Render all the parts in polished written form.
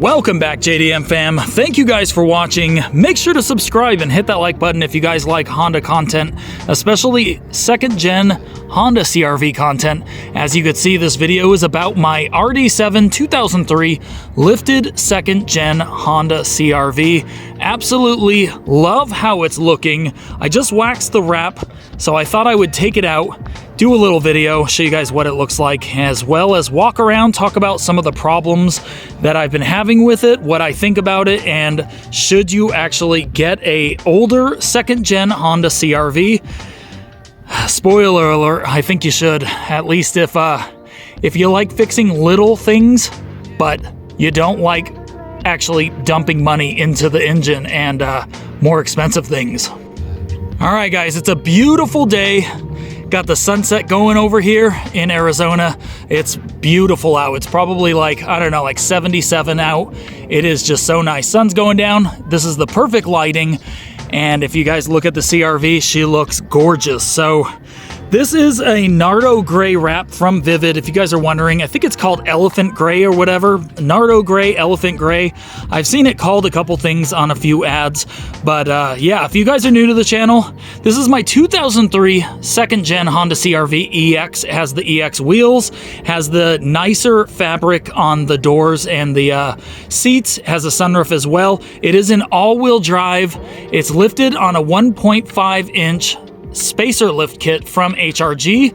Welcome back, JDM fam. Thank you guys for watching. Make sure to subscribe and hit that like button if you guys like Honda content, especially second gen Honda CRV content. As you can see, this video is about my RD7 2003 lifted second gen Honda CRV. Absolutely love how it's looking. I just waxed the wrap, so I thought I would take it out, do a little video, show you guys what it looks like, as well as walk around, talk about some of the problems that I've been having with it, what I think about it, and should you actually get a older second gen Honda CRV. Spoiler alert, I think you should, at least if you like fixing little things, but you don't like actually dumping money into the engine and more expensive things. All right, guys, it's a beautiful day. Got the sunset going over here in Arizona. It's beautiful out. It's probably like, I don't know, like 77 out. It is just so nice. Sun's going down. This is the perfect lighting. And if you guys look at the CRV, she looks gorgeous. So this is a Nardo Gray wrap from Vivid. If you guys are wondering, I think it's called Elephant Gray or whatever. Nardo Gray, Elephant Gray. I've seen it called a couple things on a few ads. But yeah, if you guys are new to the channel, this is my 2003 second gen Honda CRV EX. It has the EX wheels, has the nicer fabric on the doors and the seats, has a sunroof as well. It is an all-wheel drive. It's lifted on a 1.5 inch spacer lift kit from HRG,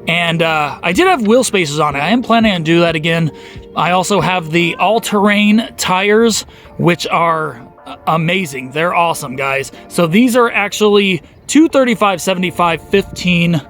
and I did have wheel spacers on it. I am planning on do that again. I also have the all-terrain tires, which are amazing. They're awesome, guys. So these are actually 235/75/15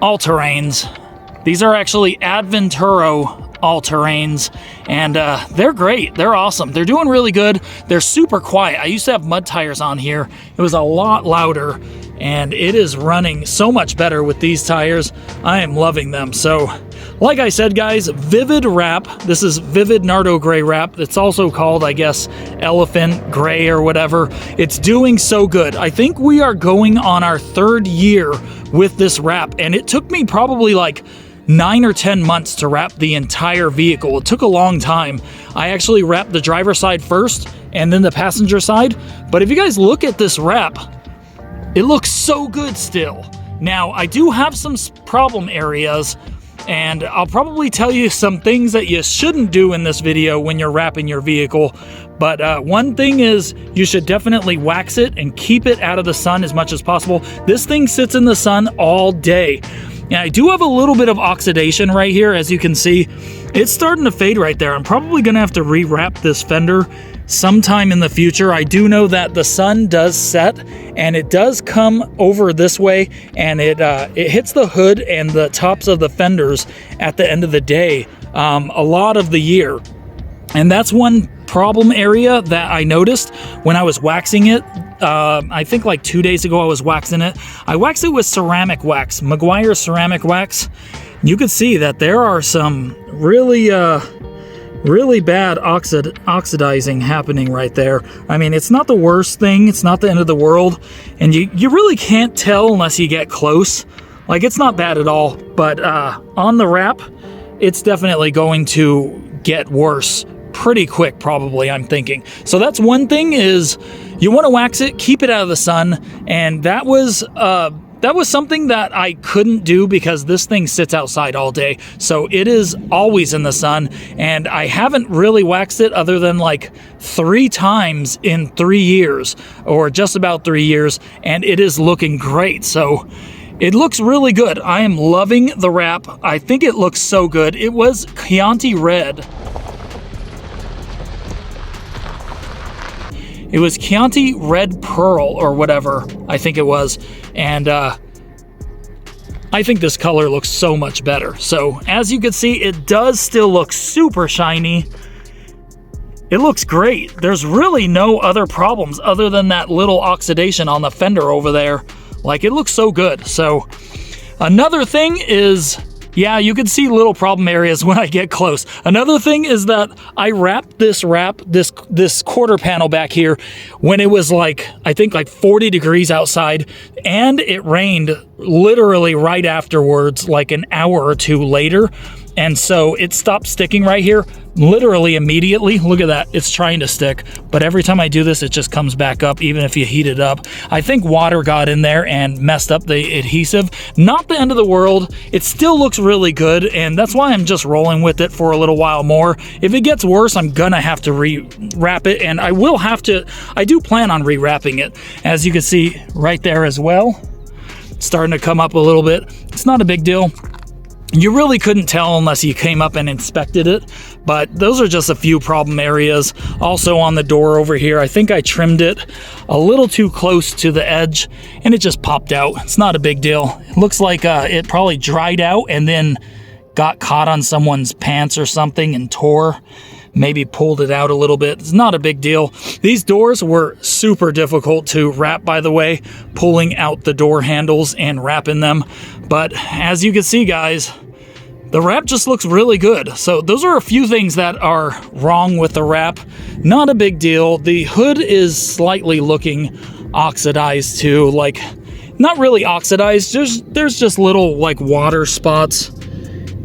all-terrains. These are actually Adventuro all-terrains, and they're great. They're awesome. They're doing really good. They're super quiet. I used to have mud tires on here. It was a lot louder, and it is running so much better with these tires. I am loving them. So like I said, guys, Vivid wrap. This is Vivid Nardo Gray wrap. It's also called, I guess, Elephant Gray or whatever. It's doing so good. I think we are going on our third year with this wrap, and it took me probably like 9 or 10 months to wrap the entire vehicle. It took a long time. I actually wrapped the driver's side first and then the passenger side. But if you guys look at this wrap, it looks so good still. Now, I do have some problem areas, and I'll probably tell you some things that you shouldn't do in this video when you're wrapping your vehicle. But one thing is, you should definitely wax it and keep it out of the sun as much as possible. This thing sits in the sun all day. And I do have a little bit of oxidation right here, as you can see. It's starting to fade right there. I'm probably going to have to re-wrap this fender sometime in the future. I do know that the sun does set, and it does come over this way, and it hits the hood and the tops of the fenders at the end of the day a lot of the year. And that's one problem area that I noticed when I was waxing it. I think like 2 days ago I was waxing it. I waxed it with ceramic wax, Meguiar's ceramic wax. You could see that there are some really bad oxidizing happening right there. I mean, it's not the worst thing. It's not the end of the world. And you really can't tell unless you get close. Like, it's not bad at all. But on the wrap, it's definitely going to get worse pretty quick, probably, I'm thinking. So that's one thing, is you want to wax it, keep it out of the sun. And that was something that I couldn't do because this thing sits outside all day. So it is always in the sun, and I haven't really waxed it other than like 3 times in 3 years, or just about 3 years, and it is looking great. So it looks really good. I am loving the wrap. I think it looks so good. It was Chianti Red. It was Chianti Red Pearl or whatever, I think it was. And I think this color looks so much better. So as you can see, it does still look super shiny. It looks great. There's really no other problems other than that little oxidation on the fender over there. Like, it looks so good. So another thing is, yeah, you can see little problem areas when I get close. Another thing is that I wrapped this quarter panel back here when it was like, I think like 40 degrees outside, and it rained literally right afterwards, like an hour or two later. And so it stopped sticking right here literally immediately. Look at that, it's trying to stick, but every time I do this, it just comes back up, even if you heat it up. I think water got in there and messed up the adhesive. Not the end of the world. It still looks really good, and that's why I'm just rolling with it for a little while more. If it gets worse, I'm gonna have to rewrap it, and I do plan on rewrapping it. As you can see right there as well, it's starting to come up a little bit. It's not a big deal. You really couldn't tell unless you came up and inspected it, but those are just a few problem areas. Also on the door over here, I think I trimmed it a little too close to the edge and it just popped out. It's not a big deal. It looks like it probably dried out and then got caught on someone's pants or something and tore. Maybe pulled it out a little bit. It's not a big deal. These doors were super difficult to wrap, by the way, pulling out the door handles and wrapping them. But as you can see, guys, the wrap just looks really good. So those are a few things that are wrong with the wrap. Not a big deal. The hood is slightly looking oxidized too. Like, not really oxidized. There's just little like water spots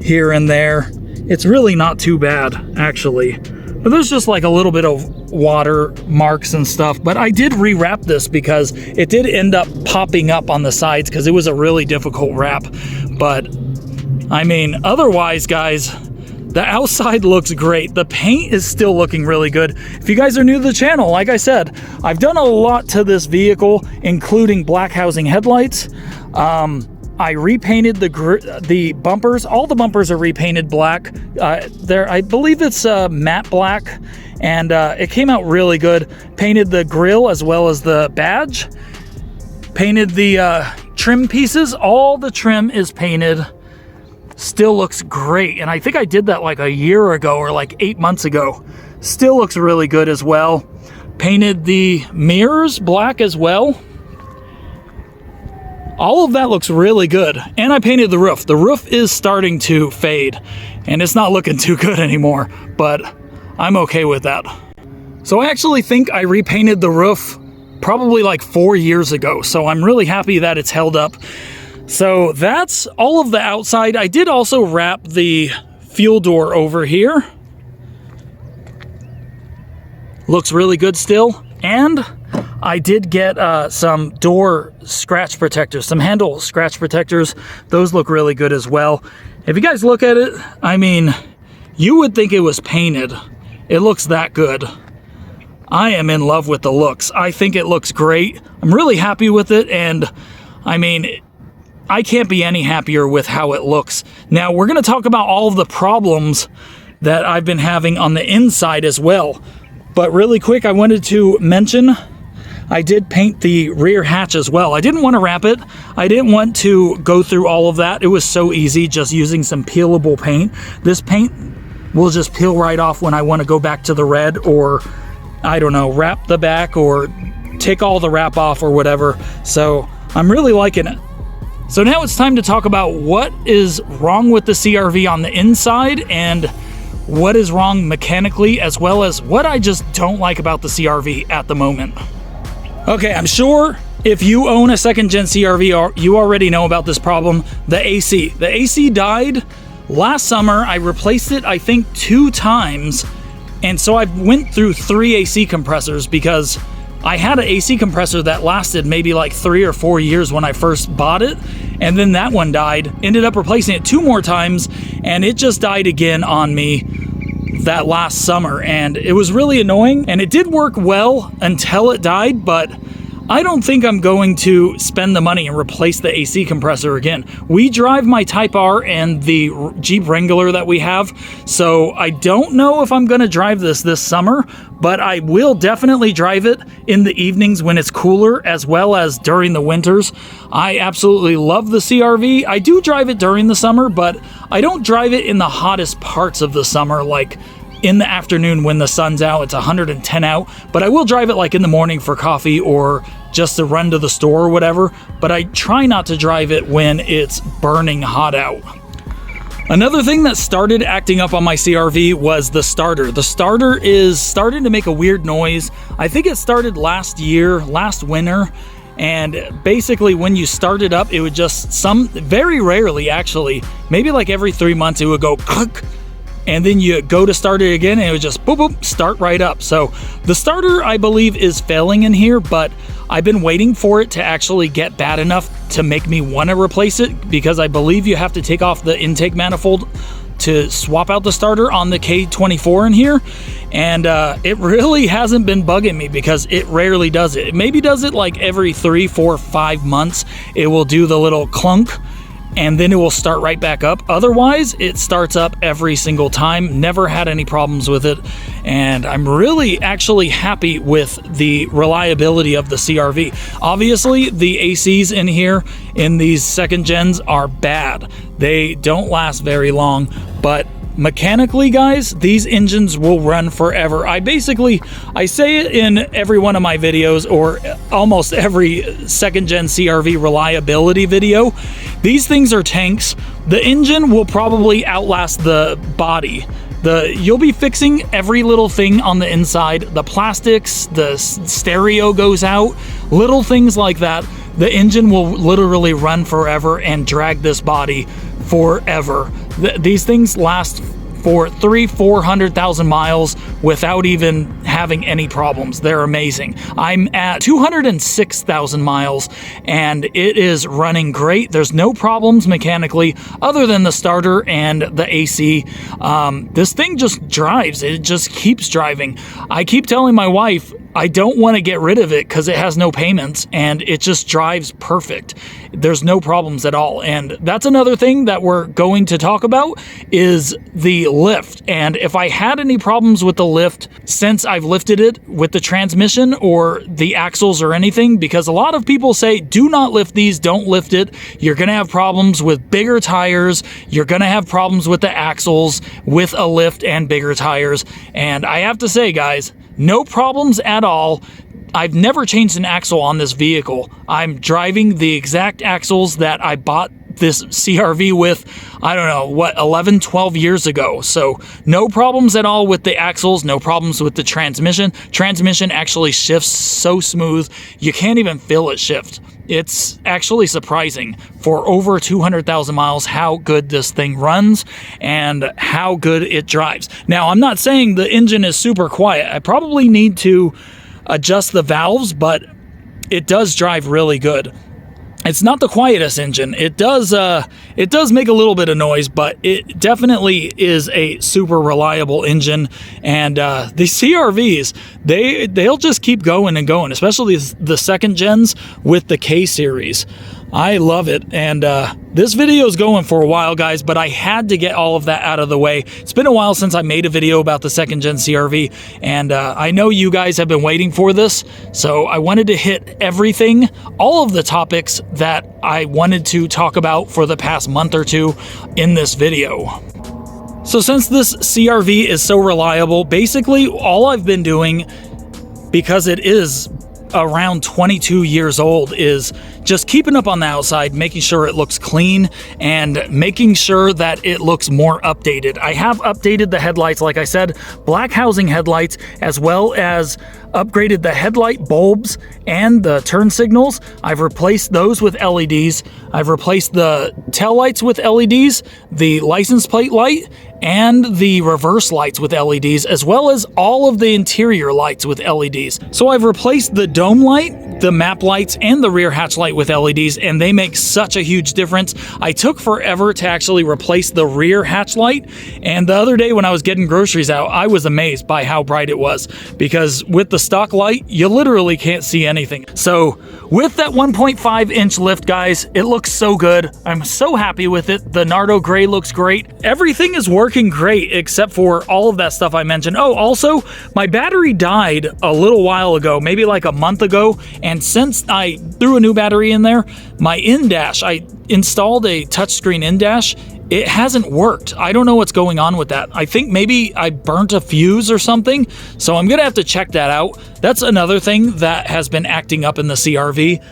here and there. It's really not too bad, actually. But there's just like a little bit of water marks and stuff. But I did rewrap this because it did end up popping up on the sides because it was a really difficult wrap. But I mean, otherwise, guys, the outside looks great. The paint is still looking really good. If you guys are new to the channel, like I said, I've done a lot to this vehicle, including black housing headlights. I repainted the bumpers. All the bumpers are repainted black. I believe it's matte black, and it came out really good. Painted the grille as well as the badge. Painted the trim pieces. All the trim is painted. Still looks great, and I think I did that like a year ago or like 8 months ago. Still looks really good as well. Painted the mirrors black as well. All of that looks really good. And I painted the roof. The roof is starting to fade and it's not looking too good anymore, but I'm okay with that. So I actually think I repainted the roof probably like 4 years ago. So I'm really happy that it's held up. So that's all of the outside. I did also wrap the fuel door over here. Looks really good still. And I did get some door scratch protectors, some handle scratch protectors. Those look really good as well. If you guys look at it, I mean, you would think it was painted. It looks that good. I am in love with the looks. I think it looks great. I'm really happy with it, and I mean, I can't be any happier with how it looks. Now, we're going to talk about all of the problems that I've been having on the inside as well. But really quick, I wanted to mention I did paint the rear hatch as well. I didn't want to wrap it. I didn't want to go through all of that. It was so easy just using some peelable paint. This paint will just peel right off when I want to go back to the red, or I don't know, wrap the back or take all the wrap off or whatever. So I'm really liking it. So now it's time to talk about what is wrong with the CRV on the inside and what is wrong mechanically, as well as what I just don't like about the CRV at the moment. Okay, I'm sure if you own a second-gen CRV, you already know about this problem, the AC. The AC died last summer. I replaced it, I think, 2 times, and so I went through 3 AC compressors because I had an AC compressor that lasted maybe like 3 or 4 years when I first bought it, and then that one died. Ended up replacing it 2 more times, and it just died again on me that last summer, and it was really annoying. And it did work well until it died, but I don't think I'm going to spend the money and replace the AC compressor again. We drive my Type R and the Jeep Wrangler that we have, so I don't know if I'm going to drive this summer, but I will definitely drive it in the evenings when it's cooler, as well as during the winters. I absolutely love the CRV. I do drive it during the summer, but I don't drive it in the hottest parts of the summer, like in the afternoon when the sun's out. It's 110 out, but I will drive it like in the morning for coffee or just to run to the store or whatever, but I try not to drive it when it's burning hot out. Another thing that started acting up on my CRV was the starter. The starter is starting to make a weird noise. I think it started last winter, and basically when you start it up, it would just very rarely actually, maybe like every 3 months it would go click, and then you go to start it again and it would just boop boop start right up. So the starter, I believe, is failing in here, but I've been waiting for it to actually get bad enough to make me want to replace it, because I believe you have to take off the intake manifold to swap out the starter on the K24 in here, and it really hasn't been bugging me because it rarely does it. It maybe does it like every 3, 4, 5 months. It will do the little clunk and then it will start right back up. Otherwise, it starts up every single time. Never had any problems with it, and I'm really actually happy with the reliability of the CRV. Obviously, the ACs in here in these second gens are bad. They don't last very long, but mechanically, guys, these engines will run forever. I say it in every one of my videos, or almost every second gen CRV reliability video. These things are tanks. The engine will probably outlast the body. You'll be fixing every little thing on the inside. The plastics, the stereo goes out, little things like that. The engine will literally run forever and drag this body forever. These things last for 300,000-400,000 miles without even having any problems. They're amazing. I'm at 206,000 miles and it is running great. There's no problems mechanically other than the starter and the AC. This thing just drives. It just keeps driving. I keep telling my wife I don't want to get rid of it because it has no payments and it just drives perfect. There's no problems at all. And that's another thing that we're going to talk about is the lift. And if I had any problems with the lift since I've lifted it with the transmission or the axles or anything, because a lot of people say, do not lift these, don't lift it. You're going to have problems with bigger tires. You're going to have problems with the axles with a lift and bigger tires. And I have to say, guys, no problems at all. I've never changed an axle on this vehicle. I'm driving the exact axles that I bought this CRV with, I don't know, 11, 12 years ago. So no problems at all with the axles, no problems with the transmission. Transmission actually shifts so smooth, you can't even feel it shift. It's actually surprising for over 200,000 miles how good this thing runs and how good it drives. Now, I'm not saying the engine is super quiet. I probably need to adjust the valves, but it does drive really good. It's not the quietest engine. It does make a little bit of noise, but it definitely is a super reliable engine. And the CRVs, they'll just keep going and going, especially the second gens with the K series. I love it. And this video is going for a while, guys, but I had to get all of that out of the way. It's been a while since I made a video about the second gen CRV, and I know you guys have been waiting for this, so I wanted to hit everything, all of the topics that I wanted to talk about for the past month or two in this video. So since this CRV is so reliable, basically all I've been doing, because it is around 22 years old, is just keeping up on the outside, making sure it looks clean and making sure that it looks more updated. I have updated the headlights, like I said, black housing headlights, as well as upgraded the headlight bulbs and the turn signals. I've replaced those with LEDs. I've replaced the tail lights with LEDs, the license plate light, and the reverse lights with LEDs, as well as all of the interior lights with LEDs. So I've replaced the dome light, the map lights, and the rear hatch light with LEDs, and they make such a huge difference. I took forever to actually replace the rear hatch light, and the other day when I was getting groceries out, I was amazed by how bright it was, because with the stock light, you literally can't see anything. So with that 1.5 inch lift, guys, it looks so good. I'm so happy with it. The Nardo Gray looks great. Everything is working great except for all of that stuff I mentioned. Oh, also, my battery died a little while ago, maybe like a month ago, and since I threw a new battery in there, my in-dash, I installed a touchscreen in-dash. It hasn't worked. I don't know what's going on with that. I think maybe I burnt a fuse or something, so I'm gonna have to check that out. That's another thing that has been acting up in the CRV.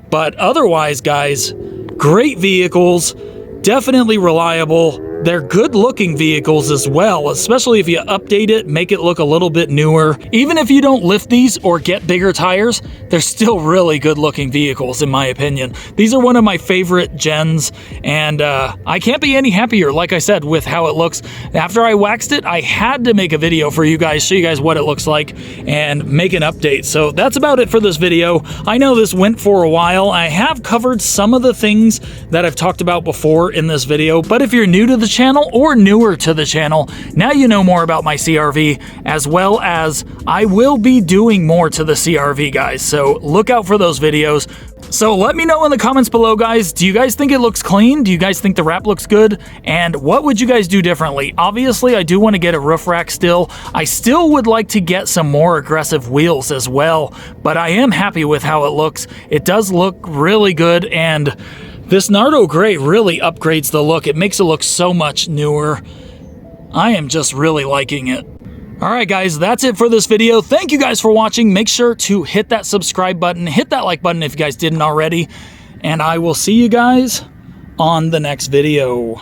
But otherwise, guys, great vehicles, definitely reliable, They're good looking vehicles as well, especially if you update it, make it look a little bit newer. Even if you don't lift these or get bigger tires, they're still really good looking vehicles in my opinion. These are one of my favorite gens, and I can't be any happier, like I said, with how it looks. After I waxed it, I had to make a video for you guys, show you guys what it looks like, and make an update. So that's about it for this video. I know this went for a while. I have covered some of the things that I've talked about before in this video, but if you're new to the channel or newer to the channel, now you know more about my CRV, as well as I will be doing more to the CRV, guys, so look out for those videos. So let me know in the comments below, guys, do you guys think it looks clean? Do you guys think the wrap looks good? And what would you guys do differently? Obviously, I do want to get a roof rack still. I still would like to get some more aggressive wheels as well, but I am happy with how it looks. It does look really good, and this Nardo Gray really upgrades the look. It makes it look so much newer. I am just really liking it. Alright guys, that's it for this video. Thank you guys for watching. Make sure to hit that subscribe button, hit that like button if you guys didn't already, and I will see you guys on the next video.